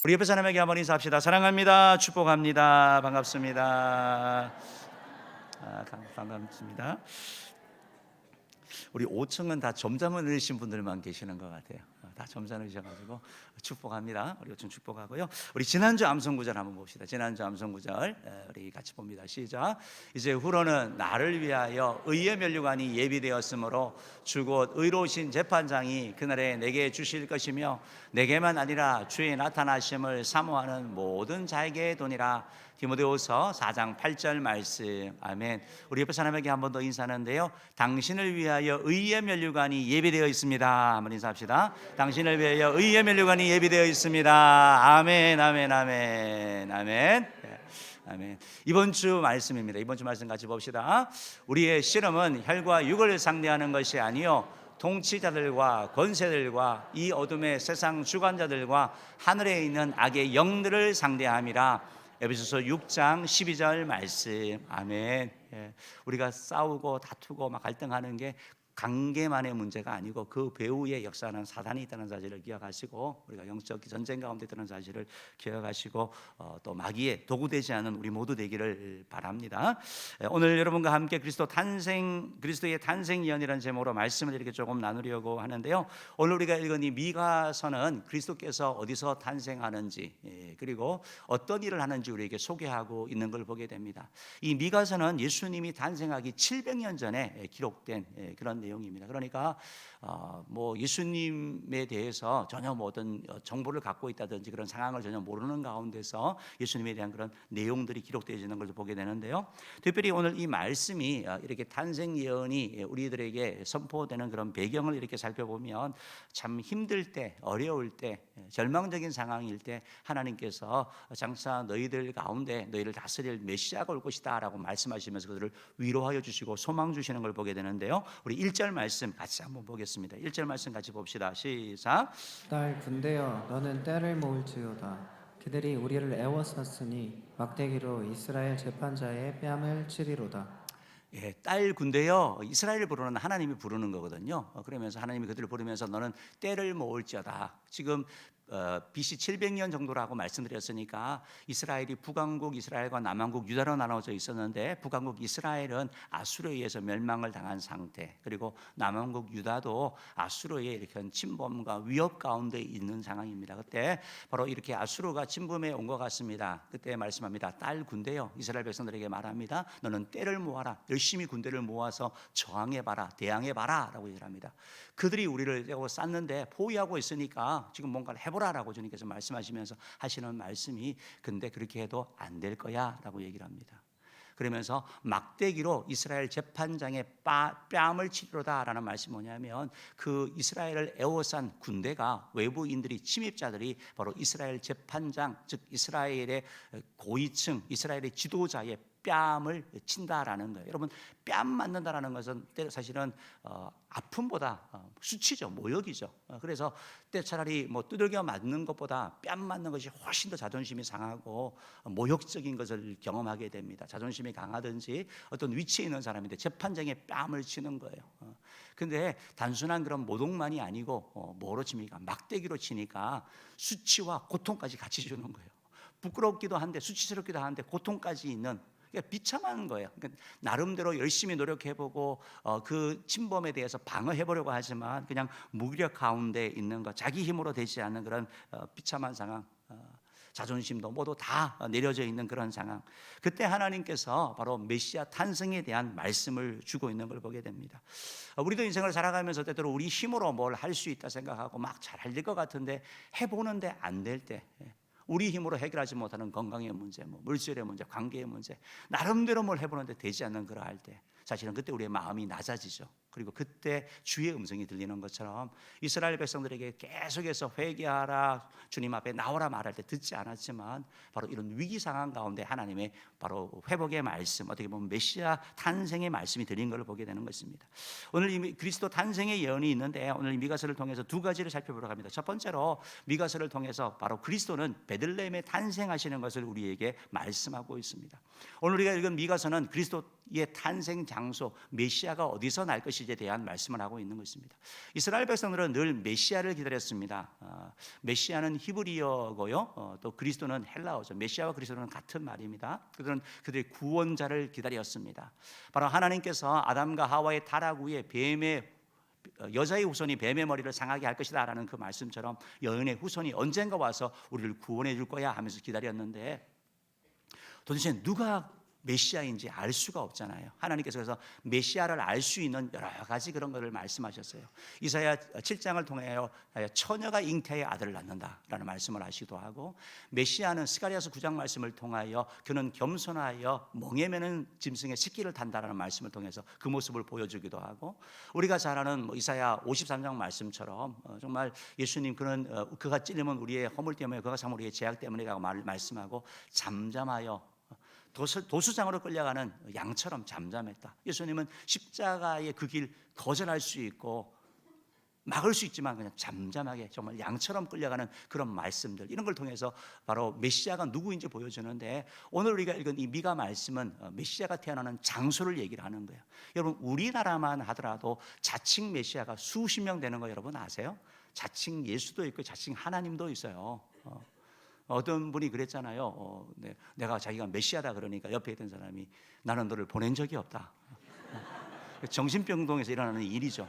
우리 옆에 사람에게 한번 인사합시다. 사랑합니다. 축복합니다. 반갑습니다. 반갑습니다. 우리 5층은 다 점잠을 내리신 분들만 계시는 것 같아요. 다 점잠을 내리셔가지고 축복합니다. 우리 5층 축복하고요. 우리 지난주 암송구절 한번 봅시다. 지난주 암송구절 우리 같이 봅니다. 시작. 이제 후로는 나를 위하여 의의 면류관이 예비되었으므로 주 곧 의로우신 재판장이 그날에 내게 주실 것이며 내게만 아니라 주의 나타나심을 사모하는 모든 자에게 도니라. 디모데후서 4장 8절 말씀. 아멘. 우리 옆에 사람에게 한 번 더 인사하는데요. 당신을 위하여 의의 면류관이 예비되어 있습니다. 한번 인사합시다. 당신을 위하여 의의 면류관이 예비되어 있습니다. 아멘, 아멘, 아멘, 아멘. 아멘. 이번 주 말씀입니다. 이번 주 말씀 같이 봅시다. 우리의 씨름은 혈과 육을 상대하는 것이 아니요 통치자들과 권세들과 이 어둠의 세상 주관자들과 하늘에 있는 악의 영들을 상대함이라. 에베소서 6장 12절 말씀. 아멘. 우리가 싸우고 다투고 막 갈등하는 게 관계만의 문제가 아니고 그 배후에 역사하는 사단이 있다는 사실을 기억하시고, 우리가 영적 전쟁 가운데 있다는 사실을 기억하시고 또 마귀의 도구되지 않은 우리 모두 되기를 바랍니다. 오늘 여러분과 함께 그리스도의 탄생 예언이라는 제목으로 말씀을 이렇게 조금 나누려고 하는데요. 오늘 우리가 읽은 이 미가서는 그리스도께서 어디서 탄생하는지 그리고 어떤 일을 하는지 우리에게 소개하고 있는 걸 보게 됩니다. 이 미가서는 예수님이 탄생하기 700년 전에 기록된 그런 내용입니다. 그러니까 뭐 예수님에 대해서 전혀 뭐 어떤 정보를 갖고 있다든지 그런 상황을 전혀 모르는 가운데서 예수님에 대한 그런 내용들이 기록되어지는 걸 보게 되는데요. 특별히 오늘 이 말씀이 이렇게 탄생 예언이 우리들에게 선포되는 그런 배경을 이렇게 살펴보면 참 힘들 때, 어려울 때, 절망적인 상황일 때 하나님께서 장차 너희들 가운데 너희를 다스릴 메시아가 올 것이다 라고 말씀하시면서 그들을 위로하여 주시고 소망 주시는 걸 보게 되는데요. 우리 1절 말씀 같이 한번 보겠습니다. 1절 말씀 같이 봅시다. 시작. 딸 군대여 너는 때를 모을지어다. 그들이 우리를 애워쌌으니 막대기로 이스라엘 재판자의 뺨을 치리로다. 딸 군대여, 이스라엘을 부르는 하나님이 부르는 거거든요. 그러면서 하나님이 그들을 부르면서 너는 때를 모을지어다. 지금 BC 700년 정도라고 말씀드렸으니까 이스라엘이 북왕국 이스라엘과 남왕국 유다로 나눠져 있었는데, 북왕국 이스라엘은 아수르에 의해서 멸망을 당한 상태, 그리고 남왕국 유다도 아수르의 이렇게 침범과 위협 가운데 있는 상황입니다. 그때 바로 이렇게 아수르가 침범해 온 것 같습니다. 그때 말씀합니다. 딸 군대여, 이스라엘 백성들에게 말합니다. 너는 때를 모아라. 열심히 군대를 모아서 저항해봐라, 대항해봐라 라고 얘기를 합니다. 그들이 우리를 쌌는데 포위하고 있으니까 지금 뭔가를 해보라라고 주님께서 말씀하시면서 하시는 말씀이, 근데 그렇게 해도 안 될 거야 라고 얘기를 합니다. 그러면서 막대기로 이스라엘 재판장의 뺨을 치리로다 라는 말씀이 뭐냐면, 그 이스라엘을 에워싼 군대가, 외부인들이, 침입자들이 바로 이스라엘 재판장, 즉 이스라엘의 고위층, 이스라엘의 지도자의 뺨을 친다라는 거예요. 여러분, 뺨 맞는다라는 것은 사실은 아픔보다 수치죠, 모욕이죠. 그래서 때 차라리 뭐 두들겨 맞는 것보다 뺨 맞는 것이 훨씬 더 자존심이 상하고 모욕적인 것을 경험하게 됩니다. 자존심이 강하든지 어떤 위치에 있는 사람인데 재판장의 뺨을 치는 거예요. 근데 단순한 그런 모독만이 아니고 뭐로 칩니까? 막대기로 치니까 수치와 고통까지 같이 주는 거예요. 부끄럽기도 한데 수치스럽기도 한데 고통까지 있는, 그러니까 비참한 거예요. 그러니까 나름대로 열심히 노력해보고 그 침범에 대해서 방어해보려고 하지만 그냥 무기력 가운데 있는 것, 자기 힘으로 되지 않는 그런 비참한 상황, 자존심도 모두 다 내려져 있는 그런 상황. 그때 하나님께서 바로 메시아 탄생에 대한 말씀을 주고 있는 걸 보게 됩니다. 우리도 인생을 살아가면서 때때로 우리 힘으로 뭘 할 수 있다 생각하고 막 잘 될 것 같은데 해보는데 안 될 때, 우리 힘으로 해결하지 못하는 건강의 문제, 물질의 문제, 관계의 문제, 나름대로 뭘 해보는데 되지 않는 그러할 때, 사실은 그때 우리의 마음이 낮아지죠. 그리고 그때 주의 음성이 들리는 것처럼 이스라엘 백성들에게 계속해서 회개하라, 주님 앞에 나오라 말할 때 듣지 않았지만, 바로 이런 위기 상황 가운데 하나님의 바로 회복의 말씀, 어떻게 보면 메시아 탄생의 말씀이 들린 걸 보게 되는 것입니다. 오늘 이 그리스도 탄생의 예언이 있는데, 오늘 이 미가서를 통해서 두 가지를 살펴보려고 합니다. 첫 번째로 미가서를 통해서 바로 그리스도는 베들레헴에 탄생하시는 것을 우리에게 말씀하고 있습니다. 오늘 우리가 읽은 미가서는 그리스도의 탄생 장소, 메시아가 어디서 날 것인지 메시지에 대한 말씀을 하고 있는 것입니다. 이스라엘 백성들은 늘 메시아를 기다렸습니다. 메시아는 히브리어고요. 또 그리스도는 헬라어죠. 메시아와 그리스도는 같은 말입니다. 그들은 그들의 구원자를 기다렸습니다. 바로 하나님께서 아담과 하와의 타락 후에 여자의 후손이 뱀의 머리를 상하게 할 것이다 라는 그 말씀처럼 여인의 후손이 언젠가 와서 우리를 구원해 줄 거야 하면서 기다렸는데 도대체 누가 메시아인지 알 수가 없잖아요. 하나님께서 그래서 메시아를 알 수 있는 여러 가지 그런 것을 말씀하셨어요. 이사야 7장을 통하여 처녀가 잉태의 아들을 낳는다라는 말씀을 하시기도 하고, 메시아는 스가랴서 9장 말씀을 통하여 그는 겸손하여 멍에 매는 짐승의 새끼를 탄다라는 말씀을 통해서 그 모습을 보여주기도 하고, 우리가 잘 아는 이사야 53장 말씀처럼 정말 예수님 그는 그가 찔리면 우리의 허물 때문에, 그가 참 우리의 죄악 때문이라고 말씀하고, 잠잠하여 도수장으로 끌려가는 양처럼 잠잠했다. 예수님은 십자가의 그 길 거절할 수 있고 막을 수 있지만 그냥 잠잠하게 정말 양처럼 끌려가는 그런 말씀들, 이런 걸 통해서 바로 메시아가 누구인지 보여주는데, 오늘 우리가 읽은 이 미가 말씀은 메시아가 태어나는 장소를 얘기를 하는 거예요. 여러분, 우리나라만 하더라도 자칭 메시아가 수십 명 되는 거 여러분 아세요? 자칭 예수도 있고 자칭 하나님도 있어요. 어떤 분이 그랬잖아요. 내가 자기가 메시아다 그러니까 옆에 있던 사람이 나는 너를 보낸 적이 없다. 정신병동에서 일어나는 일이죠.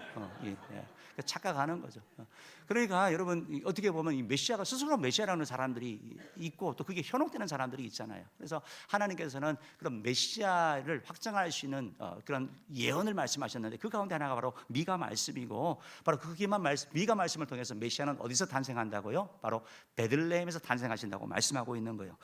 착각하는 거죠. 그러니까 여러분, 어떻게 보면 이 메시아가 스스로 메시아라는 사람들이 있고 또 그게 현혹되는 사람들이 있잖아요. 그래서 하나님께서는 그런 메시아를 확정할 수 있는 그런 예언을 말씀하셨는데, 그 가운데 하나가 바로 미가 말씀이고, 바로 미가 말씀을 통해서 메시아는 어디서 탄생한다고요? 바로 베들레헴에서 탄생하신다고 말씀하고 있는 거예요.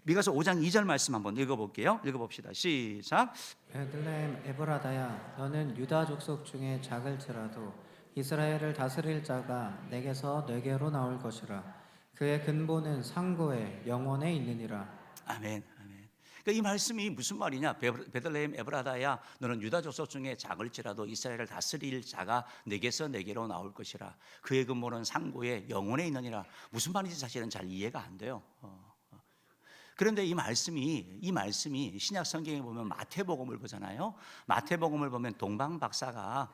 미가서 5장 2절 말씀 한번 읽어볼게요. 읽어봅시다. 시작. 베들레헴 에브라다야, 너는 유다 족속 중에 작을지라도 이스라엘을 다스릴 자가 내게서 내게로 나올 것이라. 그의 근본은 상고에 영원에 있느니라. 아멘. 아멘. 그러니까 이 말씀이 무슨 말이냐? 베들레헴 에브라다야, 너는 유다 족속 중에 작을지라도 이스라엘을 다스릴 자가 내게서 내게로 나올 것이라. 그의 근본은 상고에 영원에 있느니라. 무슨 말인지 사실은 잘 이해가 안 돼요. 그런데 이 말씀이 신약 성경에 보면 마태복음을 보잖아요. 마태복음을 보면 동방 박사가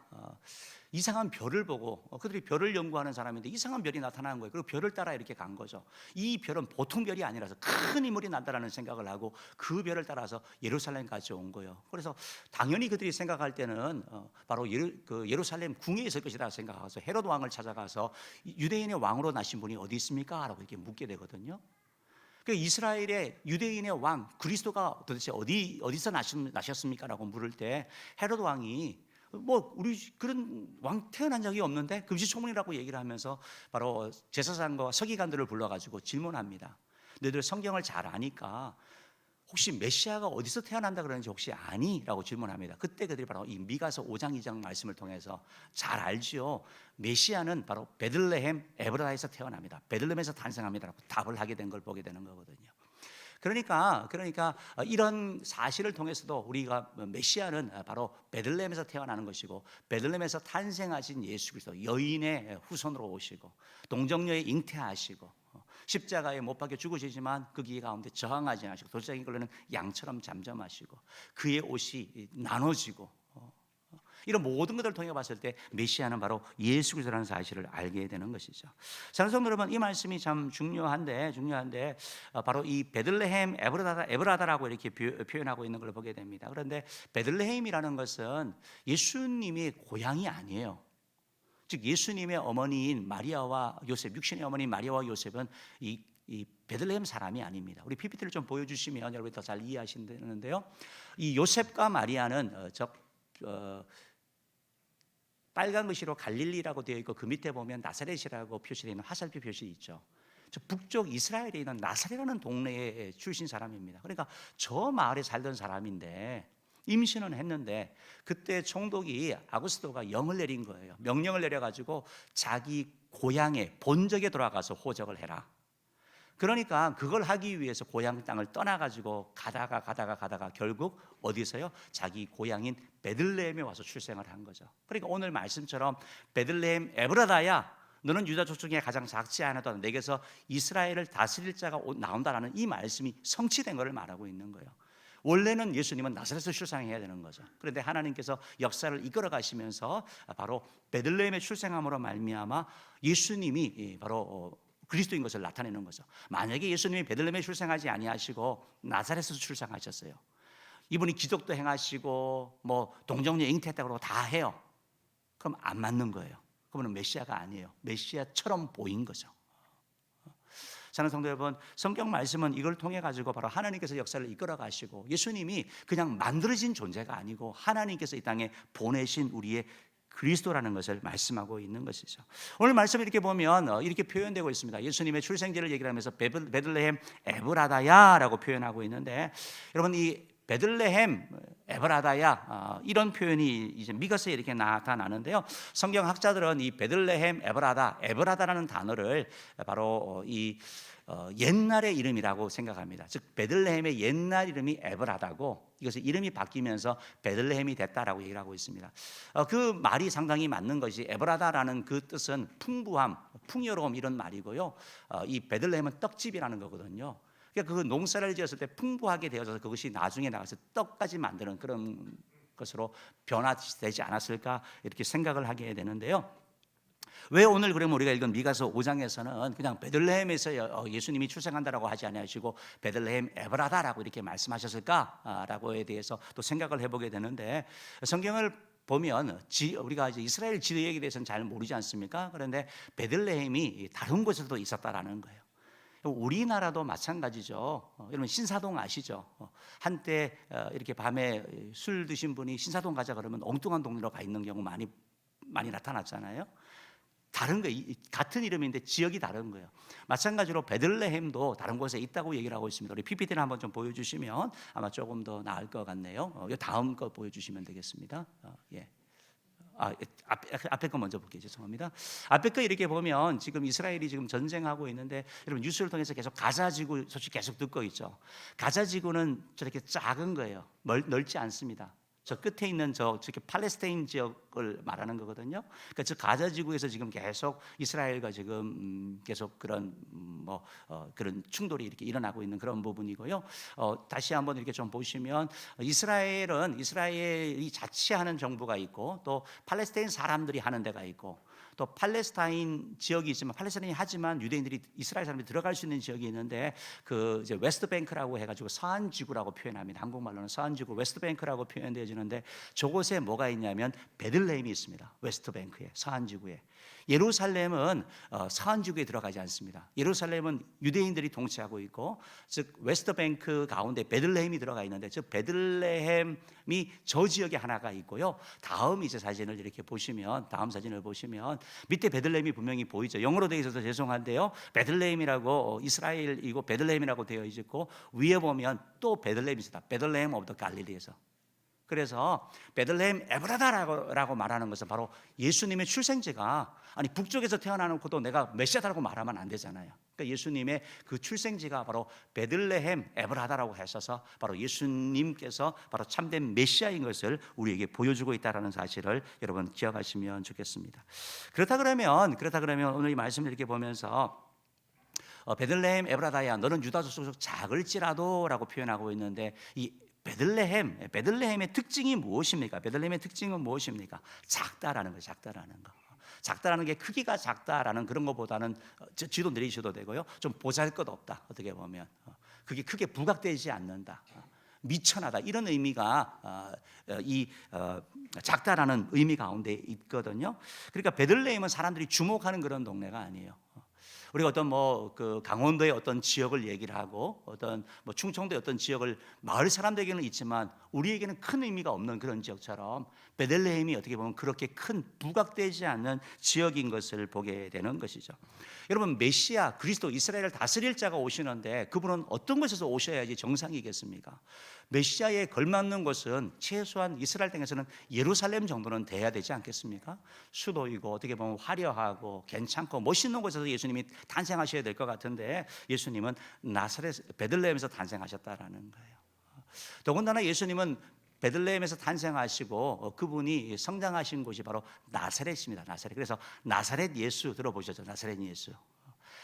이상한 별을 보고, 그들이 별을 연구하는 사람인데 이상한 별이 나타나는 거예요. 그리고 별을 따라 이렇게 간 거죠. 이 별은 보통 별이 아니라서 큰 인물이 난다라는 생각을 하고 그 별을 따라서 예루살렘까지 온 거예요. 그래서 당연히 그들이 생각할 때는 바로 예루살렘 궁에 있을 것이다 생각해서 헤롯 왕을 찾아가서 유대인의 왕으로 나신 분이 어디 있습니까? 라고 이렇게 묻게 되거든요. 그 이스라엘의 유대인의 왕 그리스도가 도대체 어디서 나셨습니까? 라고 물을 때 헤롯 왕이 우리 그런 왕 태어난 적이 없는데, 금시초문이라고 얘기를 하면서 바로 제사장과 서기관들을 불러가지고 질문합니다. 너희들 성경을 잘 아니까 혹시 메시아가 어디서 태어난다 그러는지 혹시 아니? 라고 질문합니다. 그때 그들이 바로 이 미가서 5장 2장 말씀을 통해서 잘 알지요. 메시아는 바로 베들레헴 에브라다에서 태어납니다. 베들레헴에서 탄생합니다. 라고 답을 하게 된 걸 보게 되는 거거든요. 그러니까 이런 사실을 통해서도 우리가 메시아는 바로 베들레헴에서 태어나는 것이고, 베들레헴에서 탄생하신 예수 그리스도, 여인의 후손으로 오시고 동정녀에 잉태하시고 십자가에 못 박혀 죽으시지만 그 길 가운데 저항하지 않으시고 도적인 걸로는 양처럼 잠잠하시고 그의 옷이 나눠지고, 이런 모든 것들을 통해 봤을 때 메시아는 바로 예수 그리스도라는 사실을 알게 되는 것이죠. 성도 여러분, 이 말씀이 참 중요한데 바로 이 베들레헴 에브라다라고 이렇게 표현하고 있는 걸 보게 됩니다. 그런데 베들레헴이라는 것은 예수님의 고향이 아니에요. 즉 예수님의 어머니인 마리아와 요셉, 육신의 어머니 마리아와 요셉은 이 베들레헴 사람이 아닙니다. 우리 PPT를 좀 보여주시면 여러분이 더 잘 이해하시는데요. 이 요셉과 마리아는 빨간 글씨로 갈릴리라고 되어 있고, 그 밑에 보면 나사렛이라고 표시되어 있는 화살표 표시 있죠. 저 북쪽 이스라엘에 있는 나사렛이라는 동네에 출신 사람입니다. 그러니까 저 마을에 살던 사람인데 임신은 했는데 그때 총독이 아구스토가 영을 내린 거예요. 명령을 내려가지고 자기 고향에 본적에 돌아가서 호적을 해라. 그러니까 그걸 하기 위해서 고향 땅을 떠나가지고 가다가 결국 어디서요? 자기 고향인 베들레헴에 와서 출생을 한 거죠. 그러니까 오늘 말씀처럼 베들레헴 에브라다야, 너는 유다 족속 중에 가장 작지 않아도 내게서 이스라엘을 다스릴 자가 나온다라는 이 말씀이 성취된 것을 말하고 있는 거예요. 원래는 예수님은 나사렛에서 출생해야 되는 거죠. 그런데 하나님께서 역사를 이끌어 가시면서 바로 베들레헴의 출생함으로 말미암아 예수님이 바로 그리스도인 것을 나타내는 거죠. 만약에 예수님이 베들레헴에 출생하지 아니하시고 나사렛에서 출생하셨어요. 이분이 기적도 행하시고 뭐 동정녀 잉태했다고 그러고 다 해요. 그럼 안 맞는 거예요. 그러면 메시아가 아니에요. 메시아처럼 보인 거죠. 사랑하는 성도 여러분, 성경 말씀은 이걸 통해 가지고 바로 하나님께서 역사를 이끌어 가시고 예수님이 그냥 만들어진 존재가 아니고 하나님께서 이 땅에 보내신 우리의 그리스도라는 것을 말씀하고 있는 것이죠. 오늘 말씀을 이렇게 보면 이렇게 표현되고 있습니다. 예수님의 출생지를 얘기를 하면서 베들레헴 에브라다야라고 표현하고 있는데, 여러분 이 베들레헴 에브라다야 이런 표현이 이제 미가서에 이렇게 나타나는데요. 성경 학자들은 이 베들레헴 에브라다라는 단어를 바로 이 옛날의 이름이라고 생각합니다. 즉 베들레헴의 옛날 이름이 에브라다고 이것이 이름이 바뀌면서 베들레헴이 됐다라고 얘기를 하고 있습니다. 그 말이 상당히 맞는 것이, 에브라다라는 그 뜻은 풍부함, 풍요로움 이런 말이고요. 이 베들레헴은 떡집이라는 거거든요. 그러니까 그 농사를 지었을 때 풍부하게 되어져서 그것이 나중에 나가서 떡까지 만드는 그런 것으로 변화되지 않았을까 이렇게 생각을 하게 되는데요. 왜 오늘 그러면 우리가 읽은 미가서 5장에서는 그냥 베들레헴에서 예수님이 출생한다라고 하지 아니하시고 베들레헴 에브라다라고 이렇게 말씀하셨을까라고에 대해서 또 생각을 해보게 되는데, 성경을 보면 우리가 이제 이스라엘 지도에 대해서는 잘 모르지 않습니까? 그런데 베들레헴이 다른 곳에서도 있었다라는 거예요. 우리나라도 마찬가지죠. 여러분 신사동 아시죠? 한때 이렇게 밤에 술 드신 분이 신사동 가자 그러면 엉뚱한 동네로 가 있는 경우 많이 나타났잖아요. 다른 거예요. 같은 이름인데 지역이 다른 거예요. 마찬가지로 베들레헴도 다른 곳에 있다고 얘기를 하고 있습니다. 우리 PPT를 한번 좀 보여주시면 아마 조금 더 나을 것 같네요. 다음 거 보여주시면 되겠습니다. 예. 앞에 거 먼저 볼게요. 죄송합니다. 앞에 거 이렇게 보면 지금 이스라엘이 지금 전쟁하고 있는데, 여러분 뉴스를 통해서 계속 가자지구 소식 계속 듣고 있죠. 가자지구는 저렇게 작은 거예요. 넓지 않습니다. 저 끝에 있는 저렇게 팔레스타인 지역을 말하는 거거든요. 그러니까 저 가자 지구에서 지금 계속 이스라엘과 지금 계속 그런 그런 충돌이 이렇게 일어나고 있는 그런 부분이고요. 다시 한번 이렇게 좀 보시면 이스라엘이 자치하는 정부가 있고 또 팔레스타인 사람들이 하는 데가 있고 또 팔레스타인 지역이 있지만 팔레스타인이 하지만 유대인들이 이스라엘 사람들이 들어갈 수 있는 지역이 있는데 그 이제 웨스트뱅크라고 해가지고 서한 지구라고 표현합니다. 한국말로는 서한 지구 웨스트뱅크라고 표현되어지는데 저곳에 뭐가 있냐면 베들레헴이 있습니다. 웨스트뱅크에 서한 지구에. 예루살렘은 서한 지구에 들어가지 않습니다. 예루살렘은 유대인들이 통치하고 있고, 즉 웨스트뱅크 가운데 베들레헴이 들어가 있는데, 즉 베들레헴이 저 지역에 하나가 있고요. 다음 이제 사진을 이렇게 보시면, 다음 사진을 보시면 밑에 베들레헴이 분명히 보이죠. 영어로 되어 있어서 죄송한데요. 베들레헴이라고 이스라엘이고 베들레헴이라고 되어 있고, 위에 보면 또 베들레헴이 있습니다. 베들레헴 오브 더 갈릴리에서. 그래서 베들레헴 에브라다라고 말하는 것은 바로 예수님의 출생지가, 아니 북쪽에서 태어나놓고도 내가 메시아다라고 말하면 안 되잖아요. 그러니까 예수님의 그 출생지가 바로 베들레헴 에브라다라고 하셔서 바로 예수님께서 바로 참된 메시아인 것을 우리에게 보여주고 있다는 사실을 여러분 기억하시면 좋겠습니다. 그렇다 그러면 오늘 이 말씀을 이렇게 보면서 베들레헴 에브라다야 너는 유다 족속 작을지라도라고 표현하고 있는데, 이 베들레헴의 특징이 무엇입니까? 베들레헴의 특징은 무엇입니까? 작다라는 거예요. 작다라는 게 크기가 작다라는 그런 것보다는 지도 내리셔도 되고요. 좀 보잘것없다. 어떻게 보면 그게 크게 부각되지 않는다. 미천하다 이런 의미가 작다라는 의미 가운데 있거든요. 그러니까 베들레헴은 사람들이 주목하는 그런 동네가 아니에요. 우리가 어떤 그 강원도의 어떤 지역을 얘기를 하고 어떤 충청도의 어떤 지역을 마을 사람들에게는 있지만 우리에게는 큰 의미가 없는 그런 지역처럼 베들레헴이 어떻게 보면 그렇게 큰 부각되지 않는 지역인 것을 보게 되는 것이죠. 여러분 메시아 그리스도 이스라엘을 다스릴 자가 오시는데 그분은 어떤 곳에서 오셔야지 정상이겠습니까? 메시아에 걸맞는 것은 최소한 이스라엘 땅에서는 예루살렘 정도는 돼야 되지 않겠습니까? 수도이고 어떻게 보면 화려하고 괜찮고 멋있는 곳에서 예수님이 탄생하셔야 될 것 같은데, 예수님은 나사렛 베들레헴에서 탄생하셨다라는 거예요. 더군다나 예수님은 베들레헴에서 탄생하시고 그분이 성장하신 곳이 바로 나사렛입니다. 나사렛. 그래서 나사렛 예수 들어보셨죠? 나사렛 예수.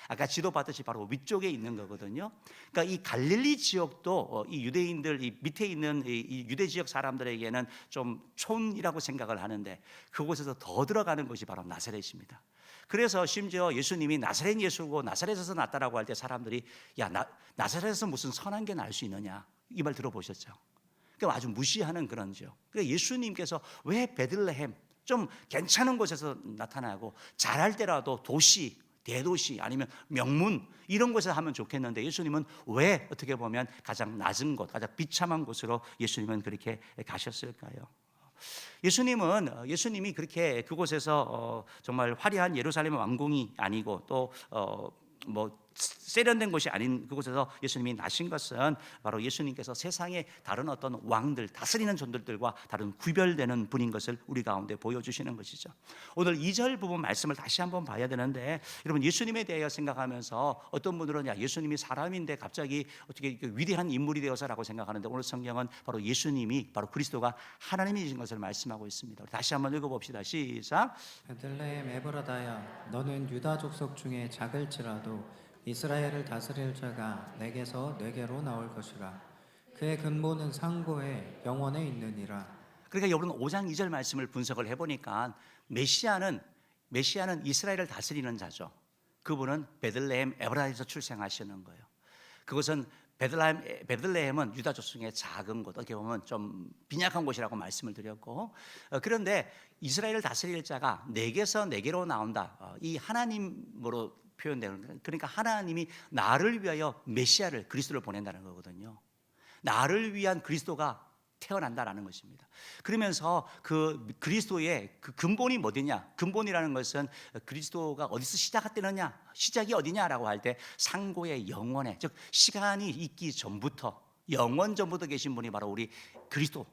아까 지도 봤듯이 바로 위쪽에 있는 거거든요. 그러니까 이 갈릴리 지역도 이 유대인들 이 밑에 있는 이 유대 지역 사람들에게는 좀 촌이라고 생각을 하는데 그곳에서 더 들어가는 곳이 바로 나사렛입니다. 그래서 심지어 예수님이 나사렛 예수고 나사렛에서 났다라고 할 때 사람들이 야 나사렛에서 무슨 선한 게 날 수 있느냐 이 말 들어보셨죠? 그러니까 아주 무시하는 그런 지역. 그러니까 예수님께서 왜 베들레헴 좀 괜찮은 곳에서 나타나고 잘할 때라도 도시 대도시 아니면 명문 이런 곳에서 하면 좋겠는데 예수님은 왜 어떻게 보면 가장 낮은 곳, 가장 비참한 곳으로 예수님은 그렇게 가셨을까요? 예수님이 그렇게 그곳에서 정말 화려한 예루살렘 왕궁이 아니고 또 뭐 세련된 곳이 아닌 그곳에서 예수님이 나신 것은 바로 예수님께서 세상의 다른 어떤 왕들 다스리는 존들과 다른 구별되는 분인 것을 우리 가운데 보여주시는 것이죠. 오늘 2절 부분 말씀을 다시 한번 봐야 되는데 여러분 예수님에 대하여 생각하면서 어떤 분들은 야 예수님이 사람인데 갑자기 어떻게 위대한 인물이 되어서라고 생각하는데 오늘 성경은 바로 예수님이 바로 그리스도가 하나님이신 것을 말씀하고 있습니다. 다시 한번 읽어봅시다. 시작. 베들레헴 에브라다야 너는 유다 족속 중에 작을지라도 이스라엘을 다스릴 자가 내게로 나올 것이라. 그의 근본은 상고에 영원에 있느니라. 그러니까 여러분 5장 2절 말씀을 분석을 해보니까 메시아는 이스라엘을 다스리는 자죠. 그분은 베들레헴 에브라다에서 출생하시는 거예요. 그것은 베들레헴은 유다 족속의 작은 곳, 어떻게 보면 좀 빈약한 곳이라고 말씀을 드렸고, 그런데 이스라엘을 다스릴 자가 내게서 내게로 나온다. 이 하나님으로 표현되는 거예요. 그러니까 하나님이 나를 위하여 메시아를 그리스도를 보낸다는 거거든요. 나를 위한 그리스도가 태어난다라는 것입니다. 그러면서 그 그리스도의 그 근본이 뭐냐? 근본이라는 것은 그리스도가 어디서 시작되느냐? 시작이 어디냐라고 할 때 상고의 영원에, 즉 시간이 있기 전부터 영원 전부터 계신 분이 바로 우리 그리스도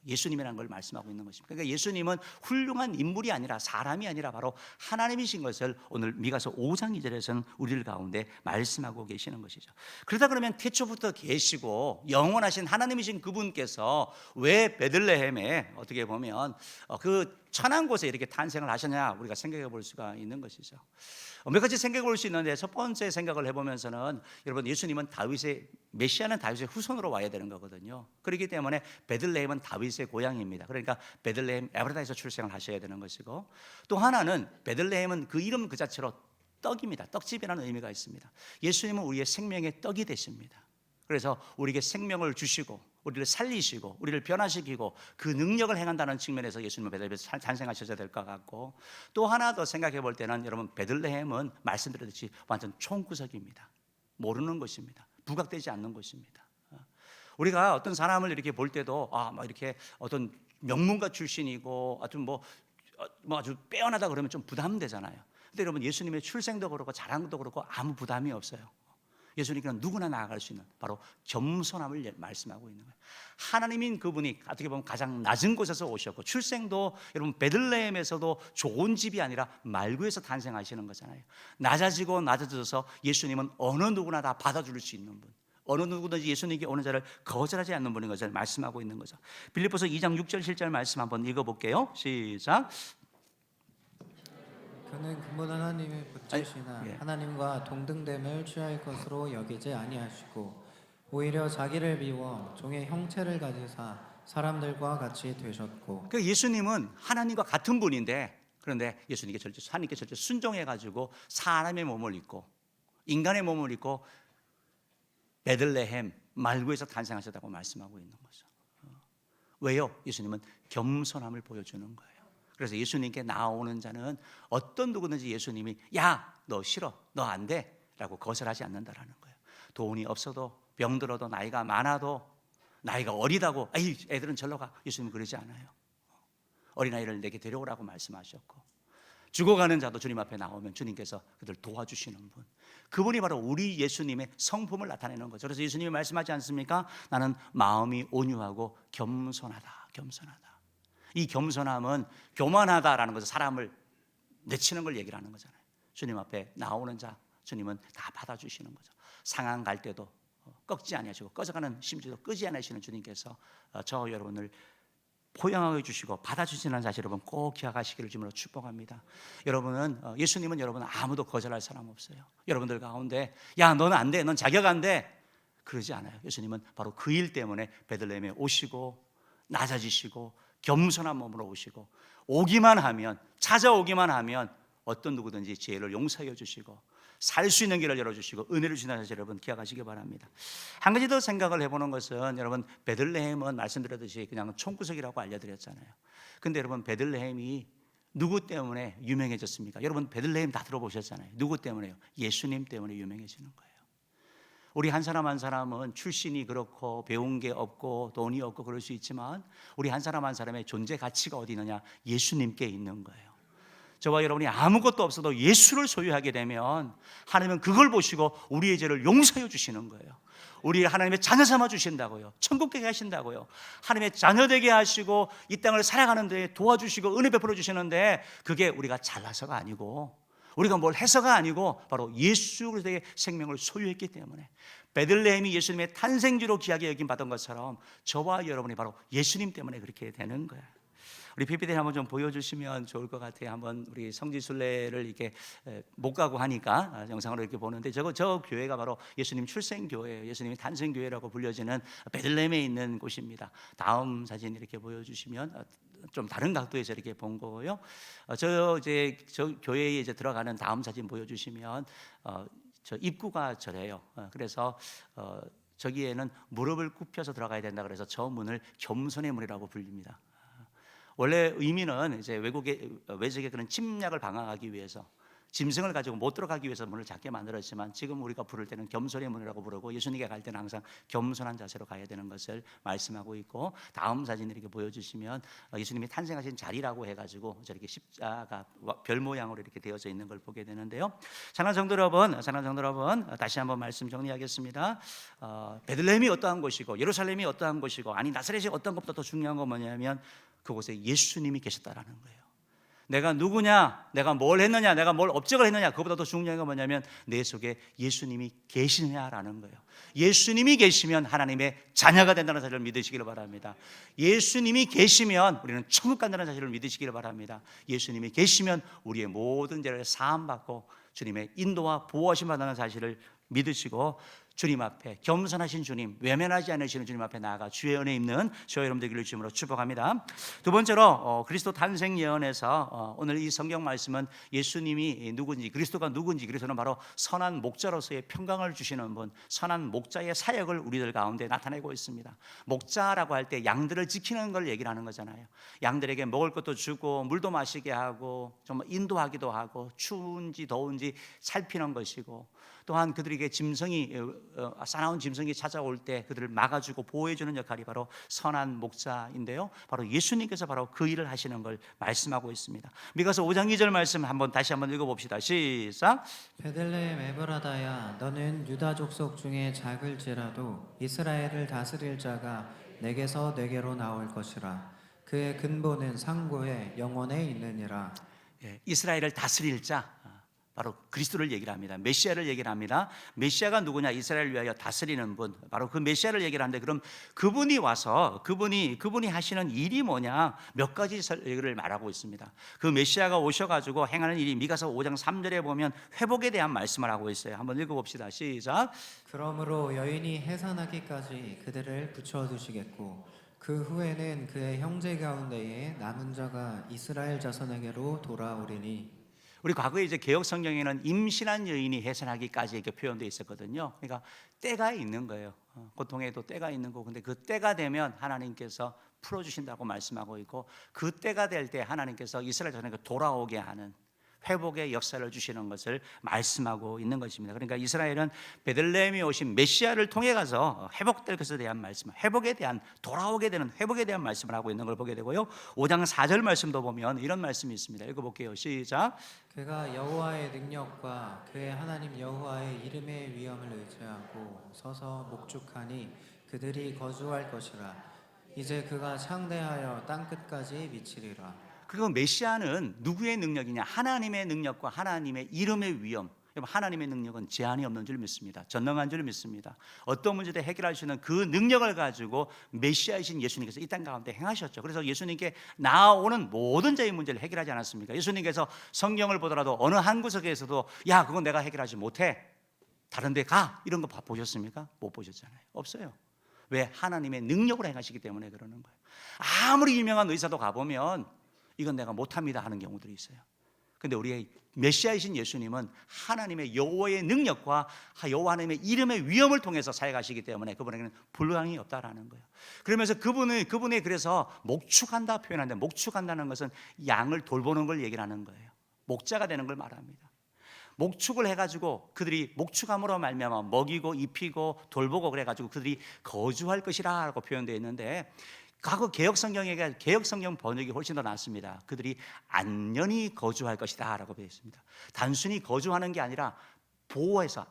예수님이라는 걸 말씀하고 있는 것입니다. 그러니까 예수님은 훌륭한 인물이 아니라 사람이 아니라 바로 하나님이신 것을 오늘 미가서 5장 2절에서는 우리들 가운데 말씀하고 계시는 것이죠. 그러다 그러면 태초부터 계시고 영원하신 하나님이신 그분께서 왜 베들레헴에 어떻게 보면 그 천한 곳에 이렇게 탄생을 하셨냐 우리가 생각해 볼 수가 있는 것이죠. 몇 가지 생각해 볼 수 있는데 첫 번째 생각을 해보면서는 여러분 예수님은 메시아는 다윗의 후손으로 와야 되는 거거든요. 그렇기 때문에 베들레헴은 다윗의 고향입니다. 그러니까 베들레헴 에브라다에서 출생을 하셔야 되는 것이고 또 하나는 베들레헴은 그 이름 그 자체로 떡입니다. 떡집이라는 의미가 있습니다. 예수님은 우리의 생명의 떡이 되십니다. 그래서 우리에게 생명을 주시고 우리를 살리시고 우리를 변화시키고 그 능력을 행한다는 측면에서 예수님은 베들레헴에서 탄생하셔야 될 것 같고 또 하나 더 생각해 볼 때는 여러분 베들레헴은 말씀드렸듯이 완전 총구석입니다. 모르는 것입니다. 부각되지 않는 것입니다. 우리가 어떤 사람을 이렇게 볼 때도 막 이렇게 어떤 명문가 출신이고 아주 빼어나다 그러면 좀 부담되잖아요. 근데 여러분 예수님의 출생도 그렇고 자랑도 그렇고 아무 부담이 없어요. 예수님께는 누구나 나아갈 수 있는 바로 겸손함을 말씀하고 있는 거예요. 하나님인 그분이 어떻게 보면 가장 낮은 곳에서 오셨고 출생도 여러분 베들레헴에서도 좋은 집이 아니라 말구에서 탄생하시는 거잖아요. 낮아져서 예수님은 어느 누구나 다 받아줄 수 있는 분, 어느 누구든지 예수님께 오는 자를 거절하지 않는 분인 것을 말씀하고 있는 거죠. 빌립보서 2장 6절 7절 말씀 한번 읽어볼게요. 시작. 그는 근본 하나님의 붙이시나 하나님과 동등됨을 취할 것으로 여기지 아니하시고 오히려 자기를 비워 종의 형체를 가지사 사람들과 같이 되셨고. 그 예수님은 하나님과 같은 분인데 그런데 하나님께 절대 순종해가지고 사람의 몸을 입고 인간의 몸을 입고 베들레헴 말구에서 탄생하셨다고 말씀하고 있는 거죠. 왜요? 예수님은 겸손함을 보여주는 거예요. 그래서 예수님께 나오는 자는 어떤 누구든지 예수님이 야, 너 싫어, 너 안 돼 라고 거절하지 않는다라는 거예요. 돈이 없어도 병들어도 나이가 많아도 나이가 어리다고 애들은 절로 가. 예수님은 그러지 않아요. 어린아이를 내게 데려오라고 말씀하셨고 죽어가는 자도 주님 앞에 나오면 주님께서 그들 도와주시는 분, 그분이 바로 우리 예수님의 성품을 나타내는 거죠. 그래서 예수님이 말씀하지 않습니까? 나는 마음이 온유하고 겸손하다. 이 겸손함은 교만하다라는 것은 사람을 내치는 걸 얘기를 하는 거잖아요. 주님 앞에 나오는 자 주님은 다 받아주시는 거죠. 상한 갈 때도 꺾지 아니하시고 꺼져가는 심지도 끄지 않으시는 주님께서 저 여러분을 포용하여 주시고 받아주시는 사실 여러분 꼭 기억하시기를 주님으로 축복합니다. 여러분은 예수님은 여러분 아무도 거절할 사람 없어요. 여러분들 가운데 야 너는 안 돼, 넌 자격 안 돼, 그러지 않아요. 예수님은 바로 그 일 때문에 베들레헴에 오시고 낮아지시고 겸손한 몸으로 오시고 오기만 하면, 찾아오기만 하면 어떤 누구든지 죄를 용서해 주시고 살 수 있는 길을 열어주시고 은혜를 주시는 사실 여러분 기억하시기 바랍니다. 한 가지 더 생각을 해보는 것은 여러분 베들레헴은 말씀드렸듯이 그냥 총구석이라고 알려드렸잖아요. 근데 여러분 베들레헴이 누구 때문에 유명해졌습니까? 여러분 베들레헴 다 들어보셨잖아요. 누구 때문에요? 예수님 때문에 유명해지는 거예요. 우리 한 사람 한 사람은 출신이 그렇고 배운 게 없고 돈이 없고 그럴 수 있지만 우리 한 사람 한 사람의 존재 가치가 어디 있느냐? 예수님께 있는 거예요. 저와 여러분이 아무것도 없어도 예수를 소유하게 되면 하나님은 그걸 보시고 우리의 죄를 용서해 주시는 거예요. 우리 하나님의 자녀 삼아 주신다고요. 천국 가게 하신다고요. 하나님의 자녀 되게 하시고 이 땅을 살아가는 데 도와주시고 은혜 베풀어 주시는데 그게 우리가 잘나서가 아니고 우리가 뭘 해서가 아니고 바로 예수 그리스도의 생명을 소유했기 때문에 베들레헴이 예수님의 탄생지로 귀하게 여김받은 것처럼 저와 여러분이 바로 예수님 때문에 그렇게 되는 거예요. 우리 PPT 한번 좀 보여주시면 좋을 것 같아요. 한번 우리 성지순례를 이렇게 못 가고 하니까 영상으로 이렇게 보는데 저 교회가 바로 예수님 출생교회예요. 예수님의 탄생교회라고 불려지는 베들레헴에 있는 곳입니다. 다음 사진 이렇게 보여주시면 좀 다른 각도에서 이렇게 본 거고요. 저 교회에 이제 들어가는 다음 사진 보여주시면 저 입구가 저래요. 그래서 저기에는 무릎을 굽혀서 들어가야 된다 그래서 저 문을 겸손의 문이라고 불립니다. 원래 의미는 이제 외적의 그런 침략을 방어하기 위해서 짐승을 가지고 못 들어가기 위해서 문을 작게 만들었지만 지금 우리가 부를 때는 겸손의 문이라고 부르고 예수님께 갈 때는 항상 겸손한 자세로 가야 되는 것을 말씀하고 있고 다음 사진 이렇게 보여주시면 예수님이 탄생하신 자리라고 해가지고 저렇게 십자가 별 모양으로 이렇게 되어져 있는 걸 보게 되는데요. 사랑하는 성도 여러분, 다시 한번 말씀 정리하겠습니다. 베들레헴이 어떠한 곳이고 예루살렘이 어떠한 곳이고 아니 나사렛이 어떤 것보다 더 중요한 건 뭐냐면 그곳에 예수님이 계셨다라는 거예요. 내가 누구냐, 내가 뭘 했느냐, 내가 뭘 업적을 했느냐, 그것보다 더 중요한 건 뭐냐면 내 속에 예수님이 계시느냐라는 거예요. 예수님이 계시면 하나님의 자녀가 된다는 사실을 믿으시기를 바랍니다. 예수님이 계시면 우리는 천국 간다는 사실을 믿으시기를 바랍니다. 예수님이 계시면 우리의 모든 죄를 사함받고 주님의 인도와 보호하심 받는 사실을 믿으시고 주님 앞에 겸손하신 주님, 외면하지 않으시는 주님 앞에 나아가 주의 은혜 입는 저와 여러분 되기를 주님으로 축복합니다. 두 번째로 그리스도 탄생 예언에서 오늘 이 성경 말씀은 예수님이 누군지, 그리스도가 누군지, 그리스도는 바로 선한 목자로서의 평강을 주시는 분, 선한 목자의 사역을 우리들 가운데 나타내고 있습니다. 목자라고 할 때 양들을 지키는 걸 얘기를 하는 거잖아요. 양들에게 먹을 것도 주고 물도 마시게 하고 정말 인도하기도 하고 추운지 더운지 살피는 것이고 또한 그들에게 사나운 짐승이 찾아올 때 그들을 막아주고 보호해주는 역할이 바로 선한 목자인데요. 바로 예수님께서 바로 그 일을 하시는 걸 말씀하고 있습니다. 미가서 5장 2절 말씀 다시 한번 읽어봅시다. 시작. 베들레헴 에브라다야 너는 유다 족속 중에 작을지라도 이스라엘을 다스릴 자가 내게서 내게로 나올 것이라. 그의 근본은 상고에 영원에 있느니라. 이스라엘을 다스릴 자, 바로 그리스도를 얘기를 합니다. 메시아를 얘기를 합니다. 메시아가 누구냐? 이스라엘을 위하여 다스리는 분, 바로 그 메시아를 얘기를 하는데 그럼 그분이 와서 그분이 하시는 일이 뭐냐? 몇 가지 얘기를 말하고 있습니다. 그 메시아가 오셔가지고 행하는 일이 미가서 5장 3절에 보면 회복에 대한 말씀을 하고 있어요. 한번 읽어봅시다. 시작. 그러므로 여인이 해산하기까지 그들을 붙여두시겠고 그 후에는 그의 형제 가운데에 남은 자가 이스라엘 자손에게로 돌아오리니. 우리 과거에 이제 개혁 성경에는 임신한 여인이 해산하기까지 이렇게 표현되어 있었거든요. 그러니까 때가 있는 거예요. 고통에도 때가 있는 거고, 근데 그 때가 되면 하나님께서 풀어주신다고 말씀하고 있고, 그 때가 될 때 하나님께서 이스라엘 자손에게 돌아오게 하는 회복의 역사를 주시는 것을 말씀하고 있는 것입니다. 그러니까 이스라엘은 베들레헴에 오신 메시아를 통해 가서 회복될 것에 대한 말씀, 회복에 대한 돌아오게 되는 회복에 대한 말씀을 하고 있는 걸 보게 되고요. 5장 4절 말씀도 보면 이런 말씀이 있습니다. 읽어볼게요. 시작. 그가 여호와의 능력과 그의 하나님 여호와의 이름의 위엄을 의지하고 서서 목축하니 그들이 거주할 것이라. 이제 그가 창대하여 땅 끝까지 미치리라. 그리고 메시아는 누구의 능력이냐? 하나님의 능력과 하나님의 이름의 위엄. 여러분, 하나님의 능력은 제한이 없는 줄 믿습니다. 전능한 줄 믿습니다. 어떤 문제도 해결할 수 있는 그 능력을 가지고 메시아이신 예수님께서 이 땅 가운데 행하셨죠. 그래서 예수님께 나아오는 모든 자의 문제를 해결하지 않았습니까? 예수님께서 성경을 보더라도 어느 한 구석에서도 야, 그건 내가 해결하지 못해, 다른 데 가, 이런 거 보셨습니까? 못 보셨잖아요. 없어요. 왜? 하나님의 능력으로 행하시기 때문에 그러는 거예요. 아무리 유명한 의사도 가보면 이건 내가 못합니다 하는 경우들이 있어요. 근데 우리의 메시아이신 예수님은 하나님의 여호와의 능력과 여호와 하나님의 이름의 위엄을 통해서 사역하시기 때문에 그분에게는 불가능이 없다라는 거예요. 그러면서 그분이 그래서 목축한다 표현하는데, 목축한다는 것은 양을 돌보는 걸 얘기를 하는 거예요. 목자가 되는 걸 말합니다. 목축을 해가지고 그들이 목축함으로 말미암아 먹이고 입히고 돌보고 그래가지고 그들이 거주할 것이라고 표현되어 있는데, 과거 개혁성경 번역이 훨씬 더 낫습니다. 그들이 안전히 거주할 것이다 라고 되어 있습니다. 단순히 거주하는 게 아니라 보호해서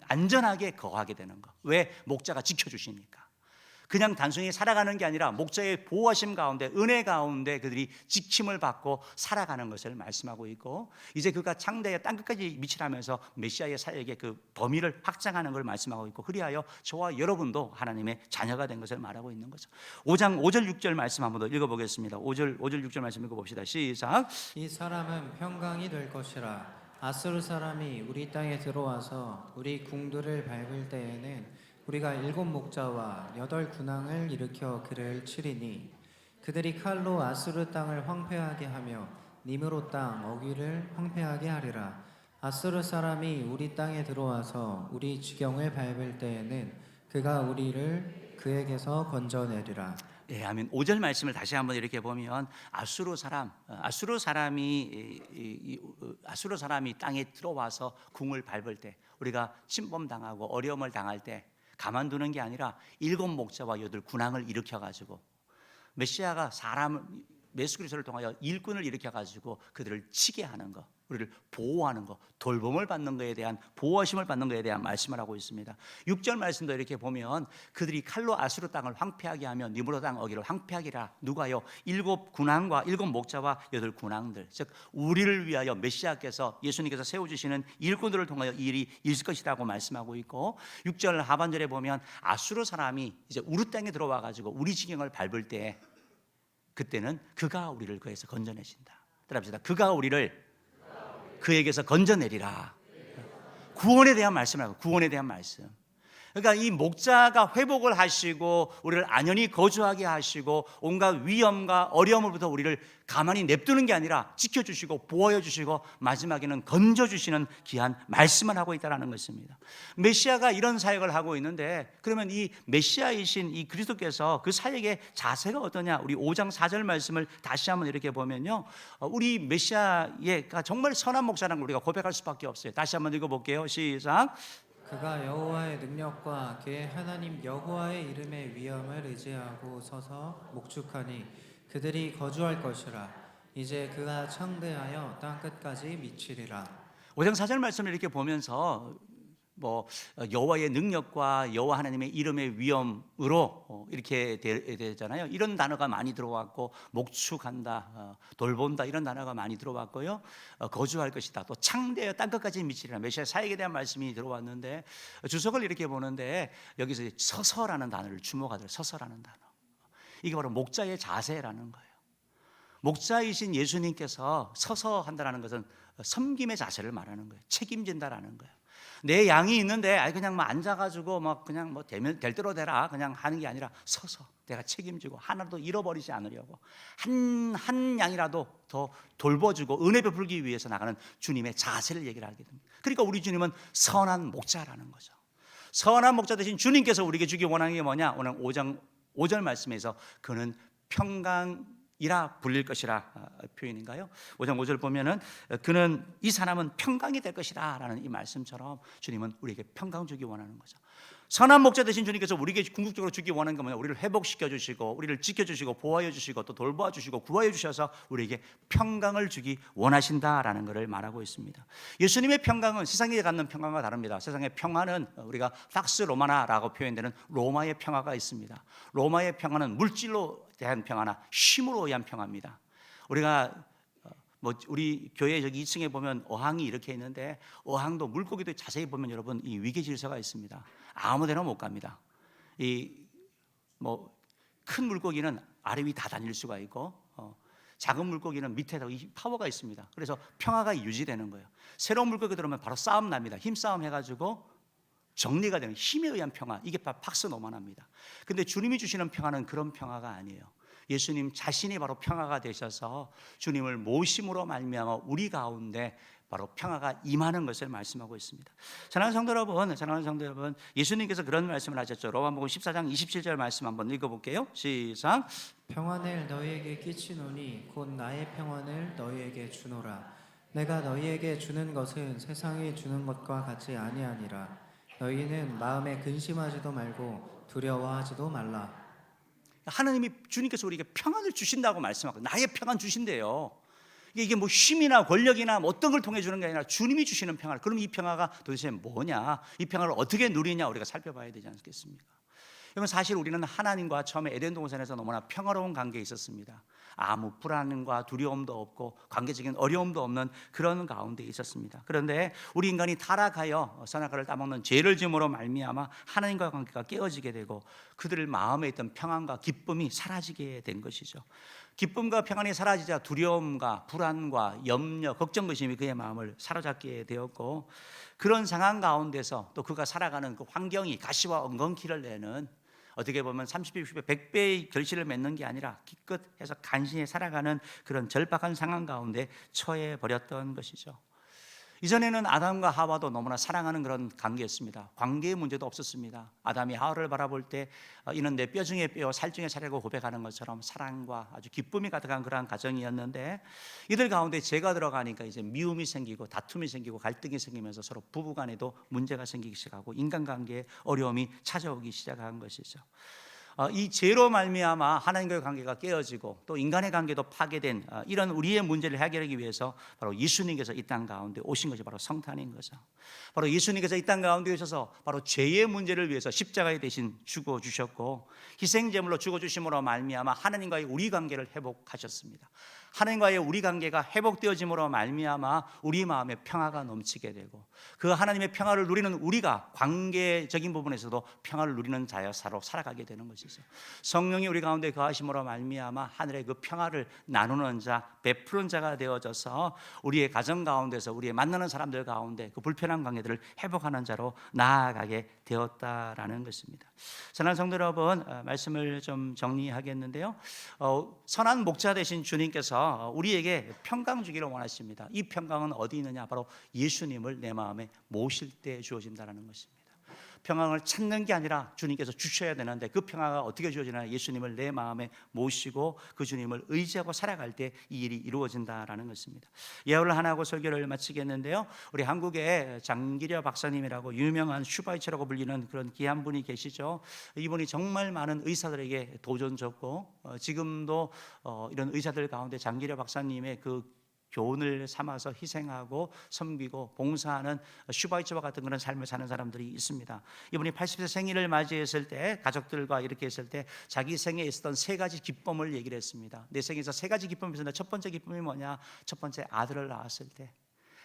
안전하게 거하게 되는 거. 왜? 목자가 지켜주시니까. 그냥 단순히 살아가는 게 아니라 목자의 보호하심 가운데, 은혜 가운데 그들이 지킴을 받고 살아가는 것을 말씀하고 있고, 이제 그가 창대의 땅끝까지 미치라면서 메시아의 사역의 그 범위를 확장하는 걸 말씀하고 있고, 그리하여 저와 여러분도 하나님의 자녀가 된 것을 말하고 있는 거죠. 5장 5절 6절 말씀 한번 더 읽어보겠습니다. 5절 6절 말씀 읽어봅시다. 시작. 이 사람은 평강이 될 것이라. 아수르 사람이 우리 땅에 들어와서 우리 궁들을 밟을 때에는 우리가 7 목자와 8 군왕을 일으켜 그를 치리니 그들이 칼로 아수르 땅을 황폐하게 하며 니므롯 땅 어귀를 황폐하게 하리라. 아수르 사람이 우리 땅에 들어와서 우리 지경을 밟을 때에는 그가 우리를 그에게서 건져내리라. 예, 아멘. 5절 말씀을 다시 한번 이렇게 보면 아수르 사람이 땅에 들어와서 궁을 밟을 때, 우리가 침범당하고 어려움을 당할 때 가만두는 게 아니라 7 목자와 8 군왕을 일으켜 가지고, 메시아가 예수 그리스도를 통하여 일꾼을 일으켜 가지고 그들을 치게 하는 것, 우리를 보호하는 것, 돌봄을 받는 것에 대한, 보호하심을 받는 것에 대한 말씀을 하고 있습니다. 6절 말씀도 이렇게 보면 그들이 칼로 아수르 땅을 황폐하게 하며 니므롯 땅 어기를 황폐하기라. 누가요? 7 군왕과 7 목자와 8 군왕들, 즉 우리를 위하여 메시아께서, 예수님께서 세워주시는 일꾼들을 통하여 이 일이 있을 것이라고 말씀하고 있고, 6절 하반절에 보면 아수르 사람이 이제 우리 땅에 들어와 가지고 우리 지경을 밟을 때, 그때는 그가 우리를 그에서 건져내신다. 따라합시다. 그가 우리를 그에게서 건져내리라. 구원에 대한 말씀을 하고, 구원에 대한 말씀. 그러니까 이 목자가 회복을 하시고 우리를 안연히 거주하게 하시고 온갖 위험과 어려움으로부터 우리를 가만히 냅두는 게 아니라 지켜주시고 보호해 주시고 마지막에는 건져주시는 귀한 말씀을 하고 있다는 것입니다. 메시아가 이런 사역을 하고 있는데, 그러면 이 메시아이신 이 그리스도께서 그 사역의 자세가 어떠냐? 우리 5장 4절 말씀을 다시 한번 이렇게 보면요, 우리 메시아가 정말 선한 목사라는 걸 우리가 고백할 수밖에 없어요. 다시 한번 읽어볼게요. 시작. 그가 여호와의 능력과 그의 하나님 여호와의 이름의 위엄을 의지하고 서서 목축하니 그들이 거주할 것이라. 이제 그가 창대하여 땅 끝까지 미치리라. 5장 4절 말씀을 이렇게 보면서 여호와의 능력과 여호와 하나님의 이름의 위엄으로 이렇게 되잖아요. 이런 단어가 많이 들어왔고, 목축한다, 돌본다, 이런 단어가 많이 들어왔고요. 거주할 것이다, 또 창대하여 땅끝까지 미치리라. 메시아 사역에 대한 말씀이 들어왔는데, 주석을 이렇게 보는데 여기서 서서라는 단어를 주목하더라고요. 서서라는 단어, 이게 바로 목자의 자세라는 거예요. 목자이신 예수님께서 서서 한다는 것은 섬김의 자세를 말하는 거예요. 책임진다라는 거예요. 내 양이 있는데 그냥 앉아가지고 그냥 되면 될 대로 되라 그냥 하는 게 아니라 서서 내가 책임지고 하나도 잃어버리지 않으려고, 한 양이라도 더 돌봐주고 은혜 베풀기 위해서 나가는 주님의 자세를 얘기를 하게 됩니다. 그러니까 우리 주님은 선한 목자라는 거죠. 선한 목자 대신 주님께서 우리에게 주기 원하는 게 뭐냐? 오늘 5장 5절 말씀에서 그는 평강이라 불릴 것이라 표현인가요? 5장 5절 보면은 그는, 이 사람은 평강이 될 것이라 라는 이 말씀처럼 주님은 우리에게 평강 주기 원하는 거죠. 선한 목자 되신 주님께서 우리에게 궁극적으로 주기 원하는 건 뭐냐? 우리를 회복시켜 주시고 우리를 지켜 주시고 보호해 주시고 또 돌보아 주시고 구하여 주셔서 우리에게 평강을 주기 원하신다라는 것을 말하고 있습니다. 예수님의 평강은 세상에 갖는 평강과 다릅니다. 세상의 평화는 우리가 팍스 로마나라고 표현되는 로마의 평화가 있습니다. 로마의 평화는 물질로 대한 평화나 힘으로 의한 평화입니다. 우리가 뭐 우리 교회 저기 2층에 보면 어항이 이렇게 있는데 어항도 물고기도 자세히 보면 여러분 이 위계 질서가 있습니다. 아무데나 못 갑니다. 이 뭐 큰 물고기는 아래 위 다 다닐 수가 있고 작은 물고기는 밑에다 이 파워가 있습니다. 그래서 평화가 유지되는 거예요. 새로운 물고기 들어오면 바로 싸움 납니다. 힘싸움 해가지고 정리가 되는 힘에 의한 평화. 이게 박스노만합니다. 근데 주님이 주시는 평화는 그런 평화가 아니에요. 예수님 자신이 바로 평화가 되셔서 주님을 모심으로 말미암아 우리 가운데 바로 평화가 임하는 것을 말씀하고 있습니다. 사랑하는 성도 여러분, 예수님께서 그런 말씀을 하셨죠. 로마복음 14장 27절 말씀 한번 읽어볼게요. 시작. 평안을 너희에게 끼치노니 곧 나의 평안을 너희에게 주노라. 내가 너희에게 주는 것은 세상이 주는 것과 같이 아니하니라. 너희는 마음에 근심하지도 말고 두려워하지도 말라. 하나님이 주님께서 우리에게 평안을 주신다고 말씀하고 나의 평안 주신대요. 이게 뭐 힘이나 권력이나 뭐 어떤 걸 통해 주는 게 아니라 주님이 주시는 평화. 그럼 이 평화가 도대체 뭐냐? 이 평화를 어떻게 누리냐? 우리가 살펴봐야 되지 않겠습니까? 여러분 사실 우리는 하나님과 처음에 에덴 동산에서 너무나 평화로운 관계에 있었습니다. 아무 불안과 두려움도 없고 관계적인 어려움도 없는 그런 가운데 있었습니다. 그런데 우리 인간이 타락하여 선악과를 따먹는 죄를 지음으로 말미암아 하나님과 관계가 깨어지게 되고 그들의 마음에 있던 평안과 기쁨이 사라지게 된 것이죠. 기쁨과 평안이 사라지자 두려움과 불안과 염려, 걱정, 근심이 그의 마음을 사로잡게 되었고 그런 상황 가운데서 또 그가 살아가는 그 환경이 가시와 엉겅퀴를 내는 어떻게 보면 30배, 60배, 100배의 결실을 맺는 게 아니라 기껏 해서 간신히 살아가는 그런 절박한 상황 가운데 처해 버렸던 것이죠. 이전에는 아담과 하와도 너무나 사랑하는 그런 관계였습니다. 관계의 문제도 없었습니다. 아담이 하와를 바라볼 때 이는 내 뼈 중에 뼈, 살 중에 살이라고 고백하는 것처럼 사랑과 아주 기쁨이 가득한 그러한 가정이었는데 이들 가운데 죄가 들어가니까 이제 미움이 생기고 다툼이 생기고 갈등이 생기면서 서로 부부간에도 문제가 생기기 시작하고 인간관계에 어려움이 찾아오기 시작한 것이죠. 이 죄로 말미암아 하나님과의 관계가 깨어지고 또 인간의 관계도 파괴된 이런 우리의 문제를 해결하기 위해서 바로 예수님께서 이 땅 가운데 오신 것이 바로 성탄인 거죠. 바로 예수님께서 이 땅 가운데 오셔서 바로 죄의 문제를 위해서 십자가에 대신 죽어주셨고 희생제물로 죽어주심으로 말미암아 하나님과의 우리 관계를 회복하셨습니다. 하나님과의 우리 관계가 회복되어짐으로 말미암아 우리 마음에 평화가 넘치게 되고 그 하나님의 평화를 누리는 우리가 관계적인 부분에서도 평화를 누리는 자여사로 살아가게 되는 것이죠. 성령이 우리 가운데 거하심으로 말미암아 하늘의 그 평화를 나누는 자, 베푸는 자가 되어져서 우리의 가정 가운데서 우리의 만나는 사람들 가운데 그 불편한 관계들을 회복하는 자로 나아가게 되었다라는 것입니다. 사랑하는 성도 여러분, 말씀을 좀 정리하겠는데요. 선한 목자 되신 주님께서 우리에게 평강 주기를 원하십니다. 이 평강은 어디 있느냐? 바로 예수님을 내 마음에 모실 때 주어진다는 것입니다. 평강을 찾는 게 아니라 주님께서 주셔야 되는데 그 평화가 어떻게 주어지나? 예수님을 내 마음에 모시고 그 주님을 의지하고 살아갈 때 이 일이 이루어진다라는 것입니다. 예언을 하나 하고 설교를 마치겠는데요. 우리 한국에 장기려 박사님이라고 유명한 슈바이처라고 불리는 그런 귀한 분이 계시죠. 이분이 정말 많은 의사들에게 도전 줬고 지금도 이런 의사들 가운데 장기려 박사님의 그 교훈을 삼아서 희생하고 섬기고 봉사하는 슈바이처와 같은 그런 삶을 사는 사람들이 있습니다. 이분이 80세 생일을 맞이했을 때 가족들과 이렇게 했을 때 자기 생에 있었던 세 가지 기쁨을 얘기를 했습니다. 내 생에서 세 가지 기쁨이 있었는데 첫 번째 기쁨이 뭐냐? 첫 번째 아들을 낳았을 때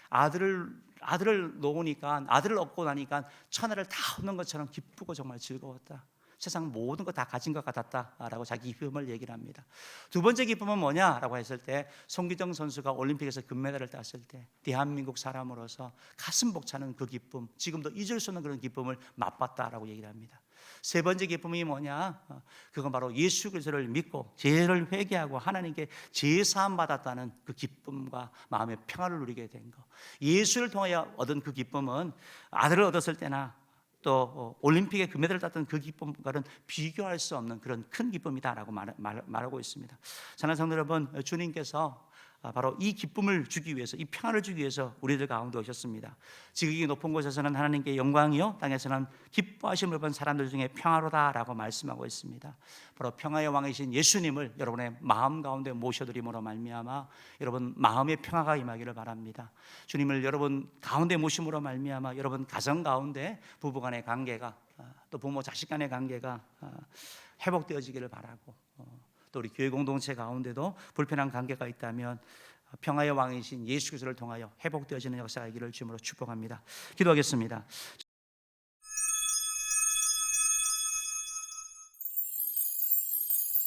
아들을 놓으니까 아들을 얻고 나니까 천하를 다 얻는 것처럼 기쁘고 정말 즐거웠다. 세상 모든 거 다 가진 것 같았다라고 자기 기쁨을 얘기를 합니다. 두 번째 기쁨은 뭐냐라고 했을 때 송기정 선수가 올림픽에서 금메달을 땄을 때 대한민국 사람으로서 가슴 벅차는 그 기쁨, 지금도 잊을 수 없는 그런 기쁨을 맛봤다라고 얘기를 합니다. 세 번째 기쁨이 뭐냐? 그건 바로 예수 그리스도를 믿고 죄를 회개하고 하나님께 죄 사함 받았다는 그 기쁨과 마음의 평화를 누리게 된 것. 예수를 통하여 얻은 그 기쁨은 아들을 얻었을 때나 또 올림픽에 금메달을 땄던 그 기쁨과는 비교할 수 없는 그런 큰 기쁨이다라고 말하고 있습니다. 사랑하는 성도 여러분, 주님께서 바로 이 기쁨을 주기 위해서, 이 평안을 주기 위해서 우리들 가운데 오셨습니다. 지극히 높은 곳에서는 하나님께 영광이요 땅에서는 기뻐하심을 본 사람들 중에 평화로다라고 말씀하고 있습니다. 바로 평화의 왕이신 예수님을 여러분의 마음 가운데 모셔드림으로 말미암아 여러분 마음의 평화가 임하기를 바랍니다. 주님을 여러분 가운데 모심으로 말미암아 여러분 가정 가운데 부부간의 관계가 또 부모 자식 간의 관계가 회복되어지기를 바라고 또 우리 교회 공동체 가운데도 불편한 관계가 있다면 평화의 왕이신 예수 그리스도를 통하여 회복되어지는 역사가 있기를 주님으로 축복합니다. 기도하겠습니다.